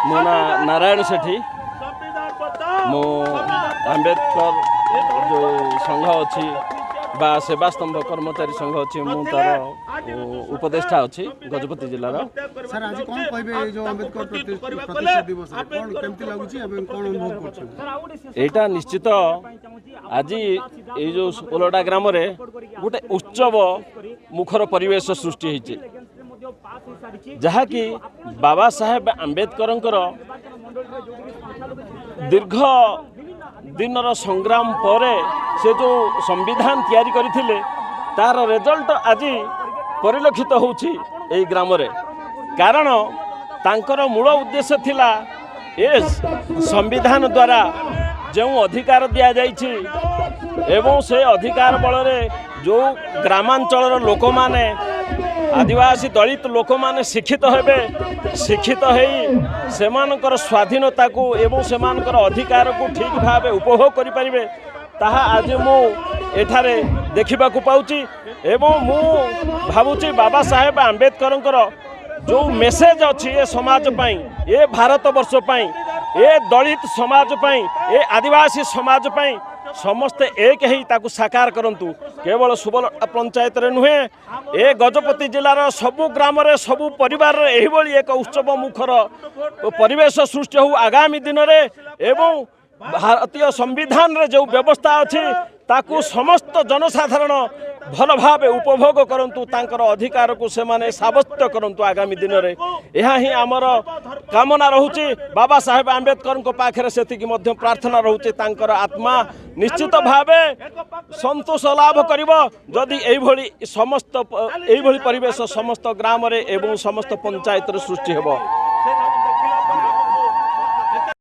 मो ना नारायण सेठी मो आंबेडकर जो संघ अच्छी बा सेवा स्तंभ कर्मचारी संघ अच्छी मु तार उपदेष्टा अच्छी गजपति जिलार। सर आज कौन कहबे जो अंबेडकर प्रतिष्ठा दिवस कौन केमती लागुची एवं कौन अनुभव करछन? एटा निश्चित आज ये जो 16टा ग्राम रे गोटे उत्सव मुखर परिवेश सृष्टि होइছে जहा कि बाबा साहेब आंबेडकर दीर्घ दिनर संग्राम पर से जो संविधान तैयारी करथिले तार रिजल्ट आज परिलक्षित होउछि एई ग्राम रे। कारण तांकर मूल उद्देश्य थिला ए संविधान द्वारा जो अधिकार दिया जाइछि एवं से अधिकार बल रे जो ग्रामांचल लोक माने आदिवासी दलित लोक माने शिक्षित हेबे शिक्षित हेई सेमानकर स्वाधीनता को एवं सेमानकर अधिकार को ठीक भाव उपभोग करि परिबे ताहा आज मु एठारे देखिबा को पाउची एवं मु भाबुची बाबा साहेब आंबेडकर जो मेसेज अच्छी ए समाज पाई ए भारत वर्ष पाई ए दलित समाज पाई ए आदिवासी समाज पाई समस्ते एक ही ताकू साकार करंतु केवल सुबल पंचायत रे नुहे ए गजपति जिलार सबु ग्राम रे सबु परिवार रे एही बळी एक उत्सव मुखर परिवेश सृष्टि हो आगामी दिन रे एवं भारतीय संविधान रे जो व्यवस्था अच्छी ताकू समस्त जनसाधारण भल भाव उपभोग करंतु तांकर अधिकार को से माने साब्यस्त करंतु आगामी दिन रे यह ही आमर कामना रहूची। बाबा साहेब आंबेडकर को पाखरे सेतिकी मध्य प्रार्थना रहूची तांकर आत्मा निश्चित भावे संतोष लाभ करिवो जदि एई भली समस्त एई भली परिवेश समस्त ग्राम रे एवं समस्त पंचायत रे सृष्टि हेबो।